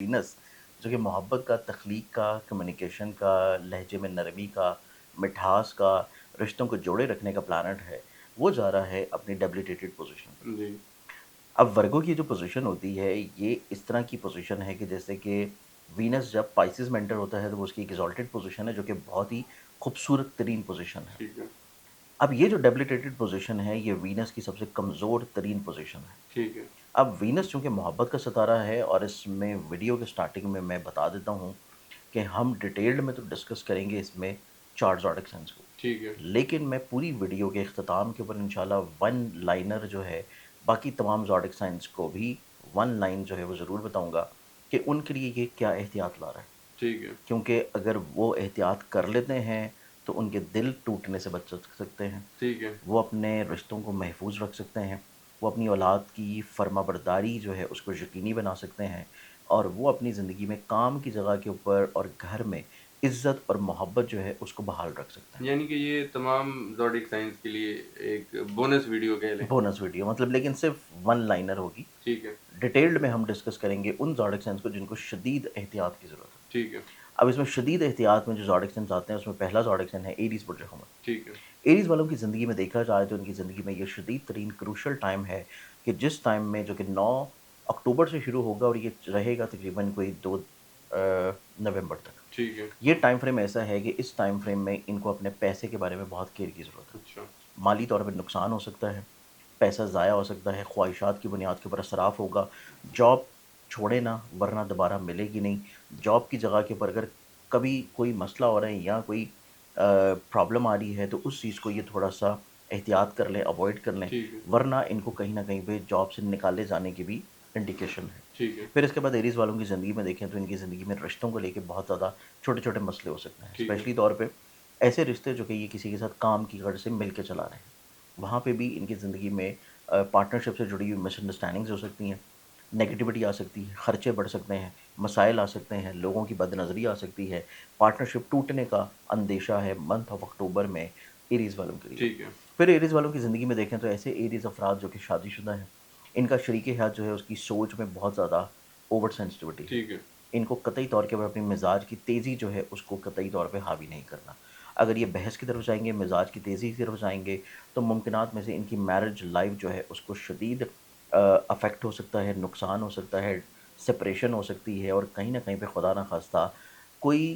Venus जो कि मोहब्बत का, तख्लीक का, कम्युनिकेशन का, लहजे में नरमी का, मिठास का, रिश्तों को जोड़े रखने का प्लैनेट है, वो जा रहा है अपनी डेबिलिटेटेड पोज़ीशन पे। जी, अब वर्गो की जो पोज़ीशन होती है, ये इस तरह की पोज़ीशन है कि जैसे कि वीनस जब पाइसेस में एंटर होता है, तो वो उसकी एक एक्सॉल्टेड पोज़ीशन है, जो कि बहुत ही खूबसूरत तरीन पोज़ीशन है। ठीक है, अब ये जो डेबिलिटेटेड पोज़ीशन है, ये वीनस की सबसे कमज़ोर तरीन पोज़ीशन है। ठीक है, अब वीनस चूँकि मोहब्बत का सितारा है और इसमें वीडियो के स्टार्टिंग में मैं बता देता हूँ कि हम डिटेल्ड में तो डिस्कस करेंगे इसमें चार्ट ज़ोडिएक साइन्स को। ठीक है, लेकिन मैं पूरी वीडियो के इख्तिताम के ऊपर इंशाल्लाह वन लाइनर जो है, बाकी तमाम ज़ोडिएक साइन्स को भी वन लाइन जो है वो ज़रूर बताऊँगा कि उनके लिए ये क्या एहतियात ला रहा है। ठीक है, क्योंकि अगर वो एहतियात कर लेते हैं, तो उनके दिल टूटने से बच सकते हैं। ठीक है, वो अपने रिश्तों को महफूज़ रख सकते हैं। वो अपनी औलाद की फ़र्माबरदारी जो है उसको यकीनी बना सकते हैं और वो अपनी ज़िंदगी में काम की जगह के ऊपर और घर में इज़्ज़त और मोहब्बत जो है उसको बहाल रख सकते हैं। यानी कि ये तमाम ज़ोडिएक साइंस के लिए एक बोनस वीडियो कह लें। बोनस वीडियो मतलब लेकिन सिर्फ़ वन लाइनर होगी। ठीक है, डिटेल्ड में हम डिस्कस करेंगे उन ज़ोडिएक साइन्स को जिनको शदीद एहतियात की ज़रूरत है। ठीक है, अब इसमें शदीद एहतियात में जो ज़ोडिएक साइन्स आते हैं उसमें पहला ज़ोडिएक साइन है एरीज़ बुर्ज हमल। ठीक है, एरीज़ वालों की ज़िंदगी में देखा जाए तो उनकी ज़िंदगी में ये शदीद तरीन क्रूशियल टाइम है कि जिस टाइम में जो कि 9 अक्टूबर से शुरू होगा और ये रहेगा तकरीबन कोई 2 नवंबर तक। ठीक है, ये टाइम फ्रेम ऐसा है कि इस टाइम फ्रेम में इनको अपने पैसे के बारे में बहुत केयर की ज़रूरत है। अच्छा, माली तौर पे नुकसान हो सकता है, पैसा ज़ाया हो सकता है, ख्वाहिशात की बुनियाद के ऊपर असराफ होगा, जॉब छोड़े ना वरना दोबारा मिलेगी नहीं। जॉब की जगह के ऊपर अगर कभी कोई मसला हो रहा है या कोई प्रॉब्लम आ रही है तो उस चीज़ को ये थोड़ा-सा एहतियात कर लें, अवॉइड कर लें, ठीक है, वरना इनको कहीं न कहीं पे जॉब से निकाले जाने की भी इंडिकेशन है। ठीक है, फिर इसके बाद एरीज़ वालों की ज़िंदगी में देखें तो इनकी ज़िंदगी में रिश्तों को लेके बहुत ज़्यादा छोटे-छोटे मसले हो सकते हैं। ठीक है, स्पेशली तौर पे ऐसे रिश्ते जो कि ये किसी के साथ काम की गर्ज से मिल के चला रहे हैं। वहाँ पे भी इनकी ज़िंदगी में पार्टनरशिप से जुड़ी हुई मिसअंडरस्टैंडिंग्स हो सकती हैं, नेगेटिविटी आ सकती है, खर्चे बढ़ सकते हैं, मसाइल आ सकते हैं, लोगों की बदनज़री आ सकती है, पार्टनरशिप टूटने का अंदेशा है मंथ ऑफ अक्टूबर में एरीज़ वालों के लिए। ठीक है, फिर एरीज़ वालों की ज़िंदगी में देखें तो ऐसे एरीज़ अफ़राद जो कि शादीशुदा हैं, इनका शरीके हयात जो है उसकी सोच में बहुत ज़्यादा ओवर सेंसिटिविटी है। ठीक है, इनको कतई तौर के ऊपर अपने मिज़ाज की तेज़ी जो है उसको कतई तौर पे हावी नहीं करना। अगर ये बहस की तरफ जाएँगे, मिज़ाज की तेज़ी की तरफ जाएँगे, तो मुमकिनात में से इनकी मैरिज लाइफ़ जो है उसको शदीद अफ़ेक्ट हो सकता है, नुकसान हो सकता है, सेपरेशन हो सकती है और कहीं न कहीं पे खुदा ना ख़ास्ता कोई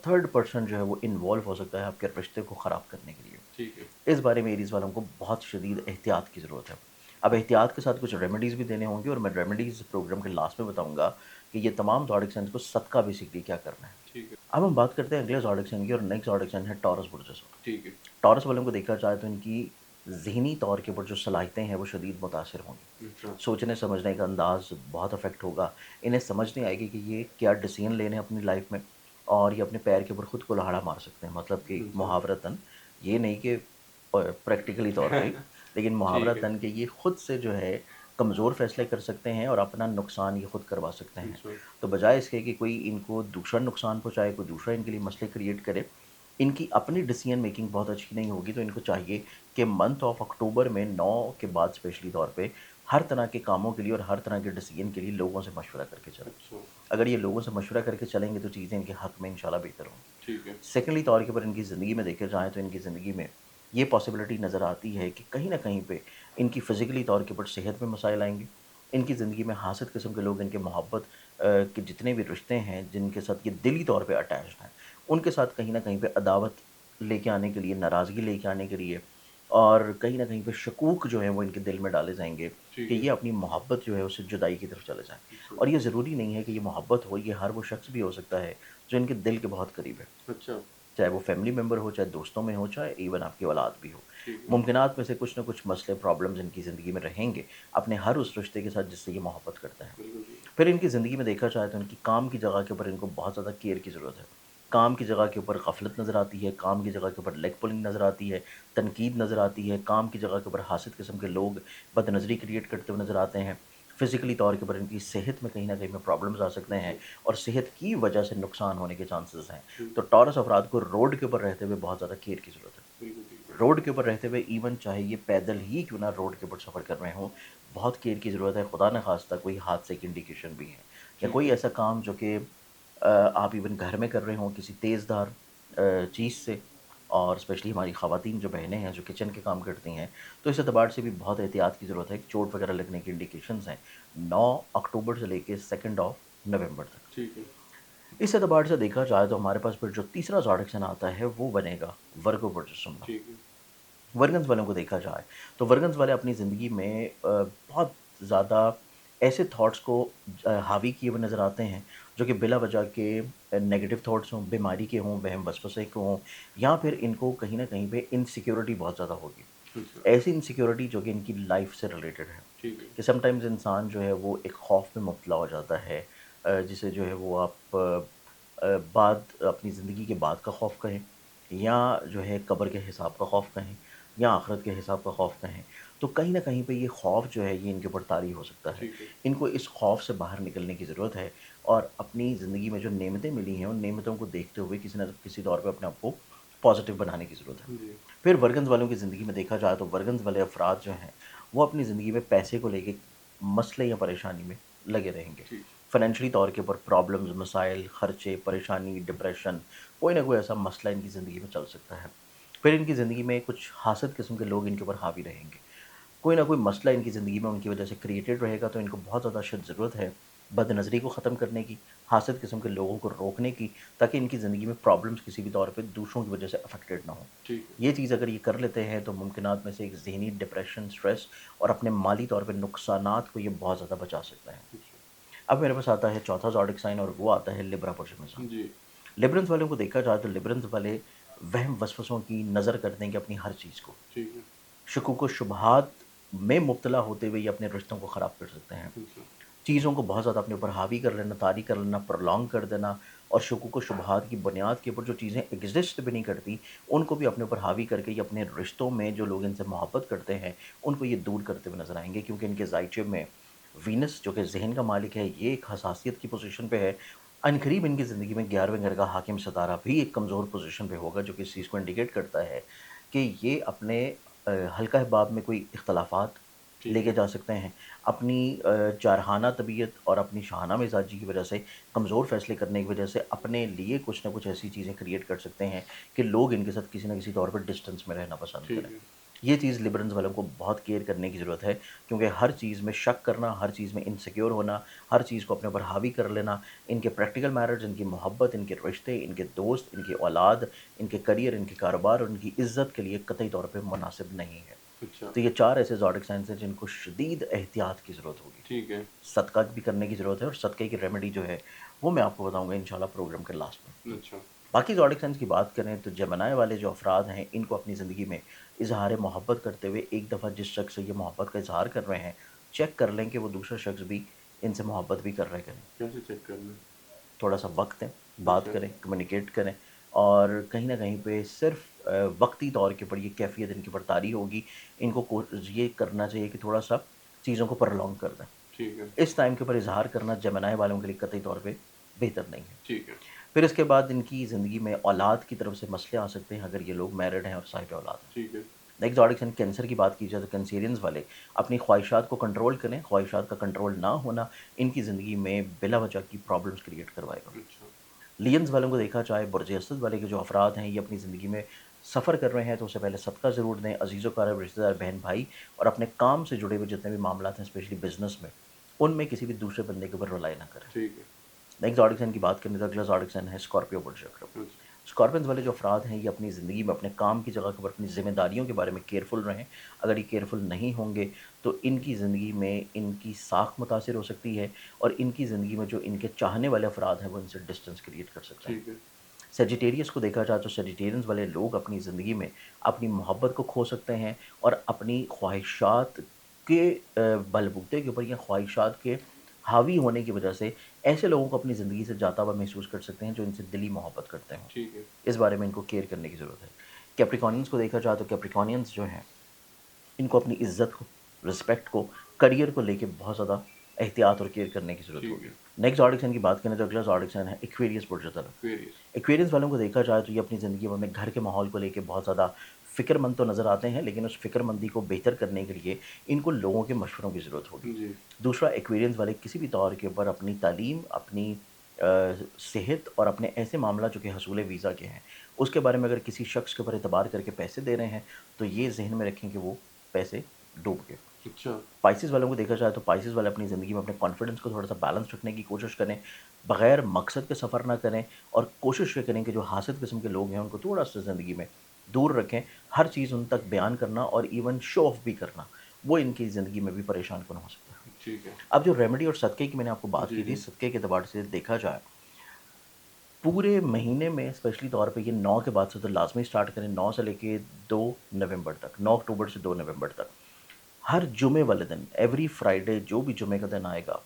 थर्ड पर्सन जो है वो इन्वॉल्व हो सकता है आपके रिश्ते को ख़राब करने के लिए। ठीक है, इस बारे में एरीज़ वालों को बहुत शदीद एहतियात की ज़रूरत है। अब एहतियात के साथ कुछ रेमेडीज़ भी देने होंगे और मैं रेमेडीज़ प्रोग्राम के लास्ट में बताऊँगा कि ये तमाम ज़ोडिएक साइन्स को सदका बेसिकली क्या करना है। ठीक है, अब हम बात करते हैं अगले ज़ोडिएक साइन की और नेक्स्ट ज़ोडिएक साइन है टॉरस बुर्जस वाला। ठीक है, टॉरस वालों को देखा जाए तो इनकी ज़हनी तौर के ऊपर जो सलाहियतें हैं वो शदीद मुतासिर होंगी। अच्छा, सोचने समझने का अंदाज़ बहुत अफ़ेक्ट होगा। इन्हें समझ नहीं आएगी कि ये क्या डिसीज़न लेने हैं अपनी लाइफ़ में और ये अपने पैर के ऊपर खुद कुल्हाड़ा मार सकते हैं। मतलब कि अच्छा, मुहावरतन ये नहीं कि प्रैक्टिकली तौर पे, लेकिन ठीक है, मुहावरतन कि ये खुद से जो है कमज़ोर फ़ैसले कर सकते हैं और अपना नुकसान ये खुद करवा सकते हैं। अच्छा, तो बजाय इसके कि कोई इनको दूसरा नुकसान पहुँचाए, कोई दूसरा इनके लिए मसले क्रिएट करे, इनकी अपनी डिसीज़न मेकिंग बहुत अच्छी नहीं होगी, तो इनको चाहिए कि मंथ ऑफ अक्टूबर में 9 के बाद स्पेशली तौर पे हर तरह के कामों के लिए और हर तरह के डिसीज़न के लिए लोगों से मशवरा करके चलें। अच्छा, अगर ये लोगों से मशवरा करके चलेंगे तो चीज़ें इनके हक़ में इंशाल्लाह बेहतर होंगी। ठीक है, सेकेंडली तौर के ऊपर इनकी ज़िंदगी में देखे जाएँ तो इनकी ज़िंदगी में ये पॉसिबिलिटी नज़र आती है कि कहीं न कहीं पे इनकी फ़िज़िकली तौर के ऊपर सेहत में मसाइल आएँगे। इनकी ज़िंदगी में हासिल किस्म के लोग इनके मोहब्बत के जितने भी रिश्ते हैं, जिनके साथ ये दिली तौर पे अटैच्ड हैं, उनके साथ कहीं न कहीं पे अदावत लेके आने के लिए, नाराज़गी लेके आने के लिए और कहीं न कहीं पे शकूक जो है वो इनके दिल में डाले जाएँगे कि ठीक है, ये अपनी मोहब्बत जो है उससे जुदाई की तरफ चले जाएँ। अच्छा, और ये ज़रूरी नहीं है कि ये मोहब्बत हो, ये हर वो शख्स भी हो सकता है जो इनके दिल के बहुत करीब है। अच्छा, चाहे वो फैमिली मेंबर हो, चाहे दोस्तों में हो, चाहे इवन आपकी औलाद भी हो। ठीक है, मुमकिनात में से कुछ न कुछ मसले, प्रॉब्लम्स इनकी ज़िंदगी में रहेंगे, अपने हर उस रिश्ते के साथ जिससे ये मोहब्बत करते हैं। बिल्कुल, बिल्कुल, फिर इनकी ज़िंदगी में देखा जाए तो इनकी काम की जगह के ऊपर इनको बहुत ज़्यादा केयर की ज़रूरत है। काम की जगह के ऊपर गफ़लत नज़र आती है, काम की जगह के ऊपर लेग पुलिंग नज़र आती है, तनकीद नज़र आती है, काम की जगह के ऊपर हासिल किस्म के लोग बदनज़री क्रिएट करते हुए नज़र आते हैं। फ़िज़िकली तौर के ऊपर इनकी सेहत में कहीं न कहीं में प्रॉब्लम्स आ सकते अच्छा, हैं और सेहत की वजह से नुकसान होने के चांसेस हैं। ठीक, तो टॉरस अफ़राद को रोड के ऊपर रहते हुए बहुत ज़्यादा केयर की ज़रूरत है। बिल्कुल, बिल्कुल, रोड के ऊपर रहते हुए इवन चाहे ये पैदल ही क्यों ना रोड के ऊपर सफ़र कर रहे हों, बहुत केयर की ज़रूरत है, खुदा न ख़ास्ता कोई हादसे की इंडिकेशन भी है। या ठीक कोई है। ऐसा काम जो कि आप इवन घर में कर रहे हों किसी तेज़धार चीज़ से, और स्पेशली हमारी ख़वातीन जो बहनें हैं जो किचन के काम करती हैं, तो इस एतबार से भी बहुत एहतियात की ज़रूरत है कि चोट वगैरह लगने की इंडिकेशंस हैं 9 अक्टूबर से लेके 2 ऑफ नवंबर तक। ठीक है। इस एतबार से देखा जाए तो हमारे पास फिर जो तीसरा ज़ोडिक साइन आता है वो बनेगा वर्गो वर्चस्वम। ठीक है। वर्गन्स वालों को देखा जाए, तो वर्गन्स वाले अपनी ज़िंदगी में बहुत ज़्यादा ऐसे थॉट्स को हावी किए हुए नज़र आते हैं, जो कि बिला वजह के नेगेटिव थॉट्स हों, बीमारी के हों, वहम वसवसे के हों, या फिर इनको कहीं न कहीं पे इनसिक्योरिटी बहुत ज़्यादा होगी। अच्छा। ऐसी इनसिक्योरिटी जो कि इनकी लाइफ़ से रिलेटेड है, ठीक है। कि समटाइम्स इंसान जो है वो एक खौफ में मुब्तला हो जाता है, जिसे जो है वो आप बाद अपनी ज़िंदगी के बाद का खौफ कहें, या जो है कब्र के हिसाब का खौफ कहें, या आखिरत के हिसाब का खौफ कहें। तो कहीं न कहीं पे ये खौफ जो है ये इनके ऊपर तारी हो सकता है। ठीक है। इनको इस खौफ से बाहर निकलने की ज़रूरत है, और अपनी ज़िंदगी में जो नेमतें मिली हैं, उन नेमतों को देखते हुए किसी न किसी तौर पे अपने आप को पॉज़िटिव बनाने की ज़रूरत है। जी। फिर वर्गन्स वालों की ज़िंदगी में देखा जाए तो वर्गन्स वाले अफ़राद जो हैं, वो अपनी ज़िंदगी में पैसे को लेके मसले या परेशानी में लगे रहेंगे। ठीक। फ़ाइनेंशियली तौर के ऊपर प्रॉब्लम्स, मसाइल, खर्चे, परेशानी, डिप्रेशन, कोई ना कोई ऐसा मसला इनकी ज़िंदगी में चल सकता है। फिर इनकी ज़िंदगी में कुछ हासद किस्म के लोग इनके ऊपर हावी रहेंगे। कोई ना कोई मसला इनकी ज़िंदगी में उनकी वजह से क्रिएटेड रहेगा, तो इनको बहुत ज़्यादा शद ज़रूरत है बदनज़री को ख़त्म करने की, हासद किस्म के लोगों को रोकने की, ताकि इनकी ज़िंदगी में प्रॉब्लम्स किसी भी तौर पे दूसरों की वजह से अफ़ेक्टेड ना हो। ठीक है। ये चीज़ अगर ये कर लेते हैं तो मुमकिनात में से एक ज़हनी डिप्रेशन, स्ट्रेस और अपने माली तौर पे नुकसानात को ये बहुत ज़्यादा बचा सकता है। अच्छा। अब मेरे पास आता है चौथा ज़ोडिक साइन, और वो आता है लिब्रा पुरुषिमिज़म। जी। लिब्रंस वालों को देखा जाए तो लिब्रंस वाले वहम वसवसों की नज़र कर देंगे अपनी हर चीज़ को। ठीक है। शुकूक व शुबहात में मुब्तला होते हुए ये अपने रिश्तों को ख़राब कर सकते हैं। अच्छा। चीज़ों को बहुत ज़्यादा अपने ऊपर हावी कर लेना, तारी कर लेना, प्रोलॉन्ग कर देना, और शुकूक व शुबहात की बुनियाद के ऊपर जो चीज़ें एग्ज़िस्ट भी नहीं करती, उनको भी अपने ऊपर हावी करके ये अपने रिश्तों में जो लोग इनसे मोहब्बत करते हैं, उनको ये दूर करते हुए नज़र आएँगे, क्योंकि इनके ज़ायचे में वीनस जो कि ज़हन का मालिक है, ये एक हसासियत की पोज़ीशन पे है। अनकरीब इनकी ज़िंदगी में 11वें घर का हाकिम सितारा भी एक कमज़ोर पोज़ीशन पे होगा, जो कि इस चीज़ को इंडिकेट करता है कि ये अपने हल्का हिबाब में कोई इख्तलाफ़ात ठीक लेके है। जा सकते हैं। अपनी जारहाना तबीयत और अपनी शाहाना मिज़ाजी की वजह से, कमज़ोर फ़ैसले करने की वजह से अपने लिए कुछ न कुछ ऐसी चीज़ें क्रिएट कर सकते हैं कि लोग इनके साथ किसी न किसी तौर पर डिस्टेंस में रहना पसंद ठीक करें। है। ये चीज़ लिबरल्स वालों को बहुत केयर करने की ज़रूरत है, क्योंकि हर चीज़ में शक करना, हर चीज़ में इनसिक्योर होना, हर चीज़ को अपने ऊपर हावी कर लेना, इनके प्रैक्टिकल मैरिज, इनकी मोहब्बत, इनके रिश्ते, इनके दोस्त, इनकी औलाद, इनके करियर, इनके कारोबार और इनकी इज़्ज़त के लिए कतई तौर पे मुनासिब नहीं है। अच्छा। तो ये 4 ऐसे ज़ोडिक साइन्स हैं जिनको शदीद एहतियात की ज़रूरत होगी। ठीक है। सदका भी करने की ज़रूरत है, और सदक़े की रेमेडी जो है, वो मैं आपको बताऊँगा इंशाल्लाह प्रोग्राम के लास्ट में। अच्छा। बाकी ज़ोडिक साइन्स की बात करें तो जेमिनी वाले जो अफ़राद हैं, इनको अपनी ज़िंदगी में इज़हार मोहब्बत करते हुए एक दफ़ा जिस शख़्स से ये मोहब्बत का इज़हार कर रहे हैं, चेक कर लें कि वो दूसरा शख़्स भी इनसे मोहब्बत भी कर रहा है कि नहीं। कैसे चेक करना है? थोड़ा-सा वक़्त दें, बात अच्छा। करें, कम्युनिकेट करें, और कहीं न कहीं पे सिर्फ़ वक़्ती तौर के ऊपर ये कैफ़ियत इनके ऊपर तारी होगी। इनको ये करना चाहिए कि थोड़ा-सा चीज़ों को प्रोलॉन्ग कर दें। ठीक है। इस टाइम के ऊपर इज़हार करना जेमिनी वालों के लिए कतई तौर पे बेहतर नहीं है। ठीक है। फिर इसके बाद इनकी ज़िंदगी में औलाद की तरफ से मसले आ सकते हैं, अगर ये लोग मैरिड हैं और साहिब औलाद हैं। ठीक है। नेक्स्ट ज़ोडिक साइन कैंसर की बात की जाए तो कैंसेरियंस वाले अपनी ख्वाहिशात को कंट्रोल करें, ख्वाहिशात का कंट्रोल ना होना इनकी ज़िंदगी में बिला वजह की प्रॉब्लम्स क्रिएट करवाएगा। अच्छा। लियंस वालों को देखा जाए, बुर्ज असद वाले के जो अफ़राद हैं, ये अपनी ज़िंदगी में सफ़र कर रहे हैं, तो उससे पहले सदका ज़रूर दें, अज़ीज़-ओ-क़ारिब, रिश्तेदार, बहन-भाई और अपने काम से जुड़े हुए जितने भी मामलात हैं, स्पेशली बिज़नेस में, उनमें किसी भी दूसरे बंदे के ऊपर रिलाई ना करें। ठीक है। नेक्स्ट ज़ोडिक साइन की बात करें तो अगला ज़ोडिक साइन है स्कॉर्पियो बुर्ज अक़रब। अच्छा। स्कॉर्पियंस वाले जो अफ़राद हैं, ये अपनी ज़िंदगी में अपने काम की जगह के ऊपर अपनी ज़िम्मेदारियों के बारे में केयरफुल रहें। अगर ये केयरफुल नहीं होंगे, तो इनकी ज़िंदगी में इनकी साख मुतासिर हो सकती है, और इनकी ज़िंदगी में जो इनके चाहने वाले अफ़राद हैं, वो इनसे डिस्टेंस क्रिएट कर सकते हैं। ठीक है। सेजिटेरियस को देखा जाए तो सेजिटेरियंस वाले लोग अपनी ज़िंदगी में अपनी मोहब्बत को खो सकते हैं, और अपनी ख्वाहिशात के बलबूते के ऊपर या ख्वाहिशात के हावी होने की वजह से ऐसे लोगों को अपनी ज़िंदगी से जाता हुआ महसूस कर सकते हैं जो इनसे दिली मोहब्बत करते हों। ठीक है। इस बारे में इनको केयर करने की ज़रूरत है। कैप्रिकॉर्नियंस को देखा जाए तो कैप्रिकॉर्नियंस जो हैं, इनको अपनी इज़्ज़त को, रिस्पेक्ट को, करियर को लेके बहुत ज़्यादा एहतियात और केयर करने की ज़रूरत ठीक होगी। है। नेक्स्ट ज़ोडिक साइन की बात करें तो अगला ज़ोडिक साइन है एक्वेरियस बुर्ज तरफ। एक्वेरियस। एक्वेरियंस वालों को देखा जाए तो ये अपनी ज़िंदगी में अपने घर के माहौल को लेके बहुत ज़्यादा फ़िक्रमंद तो नज़र आते हैं, लेकिन उस फ़िक्रमंदी को बेहतर करने के लिए इनको लोगों के मशवरों की ज़रूरत होगी। जी, दूसरा, एक्वेरियंस वाले किसी भी तौर के ऊपर अपनी तालीम, अपनी सेहत और अपने ऐसे मामला जो कि हसूल वीज़ा के हैं, उसके बारे में अगर किसी शख्स के ऊपर एतबार करके पैसे दे रहे हैं, तो ये ज़हन में रखें कि वो पैसे डूब गए। अच्छा, पाइसेस वालों को देखा जाए तो पाइसेस वाले अपनी ज़िंदगी में अपने कॉन्फिडेंस को थोड़ा-सा बैलेंस रखने की कोशिश करें, बगैर मकसद के सफ़र ना करें और कोशिश ये करें कि जो हासिद किस्म के लोग हैं, उनको थोड़ा-सा ज़िंदगी में दूर रखें। हर चीज़ उन तक बयान करना और इवन शो ऑफ भी करना, वो इनकी ज़िंदगी में भी परेशान कुन हो सकता है। ठीक है। अब जो रेमेडी और सदक़े की मैंने आपको बात जी, की थी, जी। सदक़े के एतबार से देखा जाए, पूरे महीने में स्पेशली तौर पे ये 9 के बाद से तो लाज़मी स्टार्ट करें, 9 से लेके 2 नवंबर तक, 9 अक्टूबर से 2 नवंबर तक। हर जुमे वाले दिन, एवरी फ्राइडे जो भी जुमे का दिन आएगा,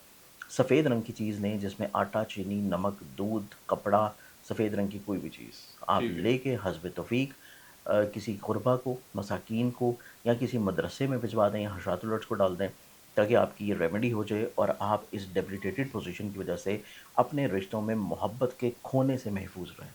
सफ़ेद रंग की चीज़ लें जिसमें आटा, चीनी, नमक, दूध, कपड़ा, सफ़ेद रंग की कोई भी चीज़ आप ठीक है। लेके हस्ब तौफ़ीक किसी गुरबा को, मसाकीन को या किसी मदरसे में भिजवा दें या हशरातुल अर्ज को डाल दें, ताकि आपकी ये रेमेडी हो जाए और आप इस डेबिलिटेटेड पोज़ीशन की वजह से अपने रिश्तों में मोहब्बत के खोने से महफूज़ रहें।